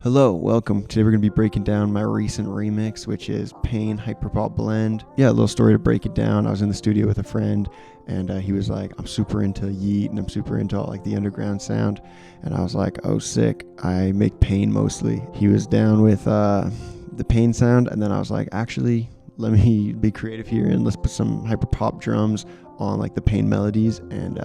Hello, welcome. Today we're going to be breaking down my recent remix, which is Pain Hyperpop Blend. Yeah, a little story to break it down. I was in the studio with a friend, and he was like, I'm super into Yeet, and I'm super into all, like the underground sound. And I was like, oh, sick. I make Pain mostly. He was down with the Pain sound, and then I was like, actually, let me be creative here and let's put some hyperpop drums on like the Pain melodies, and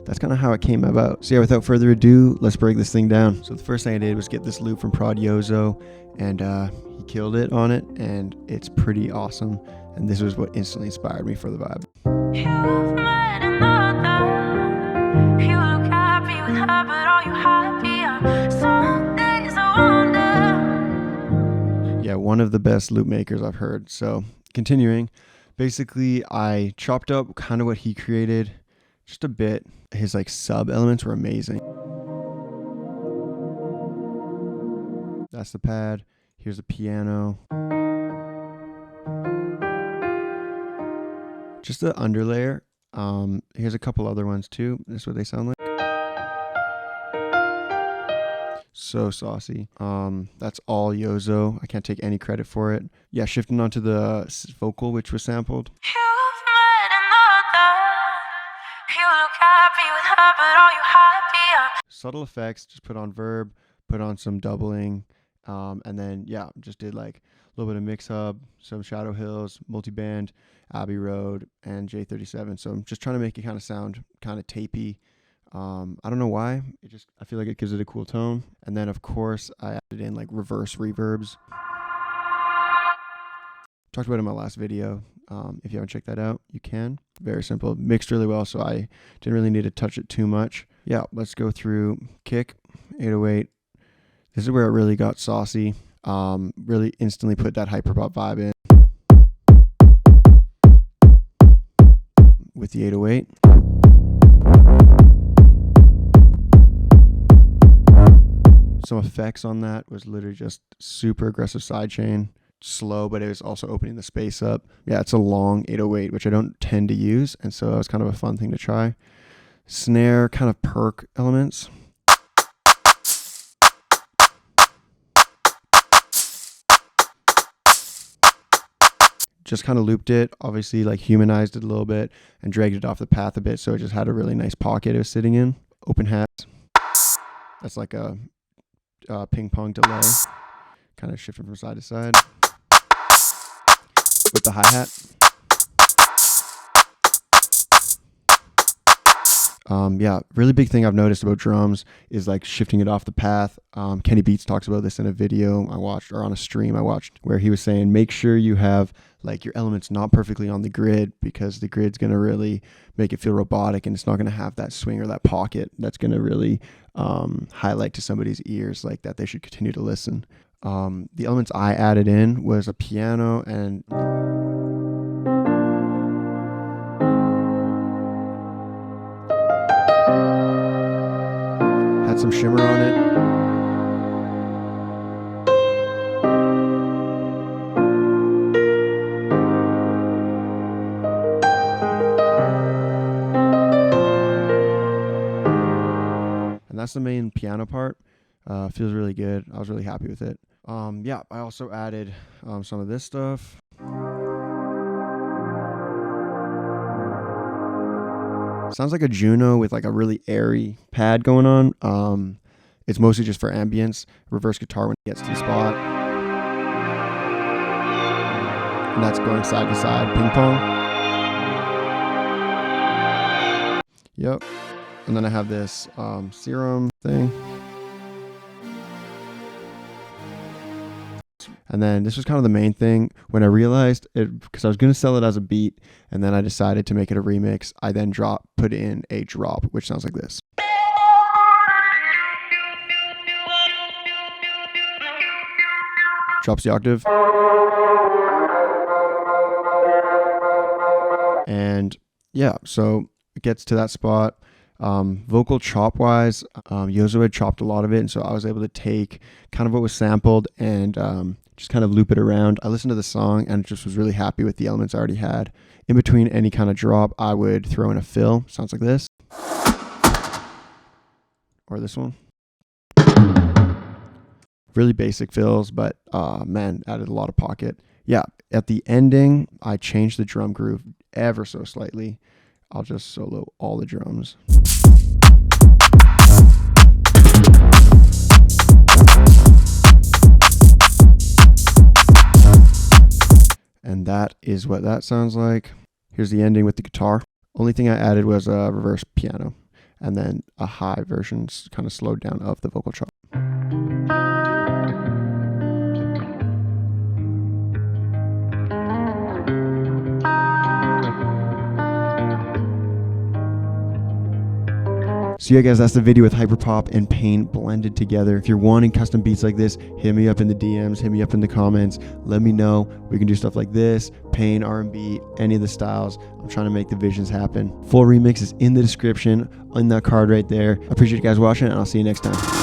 that's kind of how it came about. So yeah, without further ado, let's break this thing down. So the first thing I did was get this loop from Prod Yozo, and he killed it on it, and it's pretty awesome. And this was what instantly inspired me for the vibe. You've met another. You look happy with her, but are you happier? Some days I wonder. Yeah, one of the best loop makers I've heard. So continuing, basically I chopped up kind of what he created just a bit. His like sub elements were amazing. That's the pad. Here's the piano. Just the underlayer. Here's a couple other ones too. This is what they sound like. So saucy. That's all yozo. I can't take any credit for it. Yeah, shifting onto the vocal, which was sampled. You've met another. You look happy with her, but are you happier? Subtle effects, just put on verb, put on some doubling, and then yeah, just did like a little bit of mix hub, some Shadow Hills, multiband, Abbey Road, and J37. So I'm just trying to make it kind of sound kind of tapey. I don't know why. I feel like it gives it a cool tone. And then of course I added in like reverse reverbs. Talked about it in my last video. If you haven't checked that out, you can. Very simple. Mixed really well, so I didn't really need to touch it too much. Yeah, let's go through kick, 808. This is where it really got saucy. Really instantly put that hyperpop vibe in. With the 808. Some effects on that was literally just super aggressive sidechain. Slow, but it was also opening the space up. Yeah, it's a long 808, which I don't tend to use, and so that was kind of a fun thing to try. Snare, kind of perk elements. Just kind of looped it, obviously like humanized it a little bit and dragged it off the path a bit, so it just had a really nice pocket it was sitting in. Open hat. That's like a ping pong delay. Kind of shifting from side to side. With the hi-hat. Yeah, really big thing I've noticed about drums is like shifting it off the path. Kenny Beats talks about this in a video I watched, or on a stream I watched, where he was saying make sure you have like your elements not perfectly on the grid, because the grid's going to really make it feel robotic, and it's not going to have that swing or that pocket that's going to really highlight to somebody's ears like that they should continue to listen. The elements I added in was a piano and had some shimmer on it. And that's the main piano part. Feels really good. I was really happy with it. Yeah, I also added some of this stuff. Sounds like a Juno with like a really airy pad going on. It's mostly just for ambience. Reverse guitar when it gets to the spot. And that's going side to side, ping pong. Yep. And then I have this serum thing. And then this was kind of the main thing when I realized it, because I was going to sell it as a beat, and then I decided to make it a remix. I then put in a drop, which sounds like this. Drops the octave. And yeah, so it gets to that spot. Vocal chop wise, Yozo had chopped a lot of it, and so I was able to take kind of what was sampled and just kind of loop it around. I listened to the song and just was really happy with the elements I already had. In between any kind of drop, I would throw in a fill. Sounds like this. Or this one. Really basic fills, but man, added a lot of pocket. Yeah, at the ending, I changed the drum groove ever so slightly. I'll just solo all the drums. And that is what that sounds like. Here's the ending with the guitar. Only thing I added was a reverse piano and then a high version, kind of slowed down, of the vocal chop. So yeah guys, that's the video with hyperpop and Pain blended together. If you're wanting custom beats like this, hit me up in the DMs, hit me up in the comments. Let me know. We can do stuff like this, Pain, R&B, any of the styles. I'm trying to make the visions happen. Full remix is in the description, in that card right there. I appreciate you guys watching, and I'll see you next time.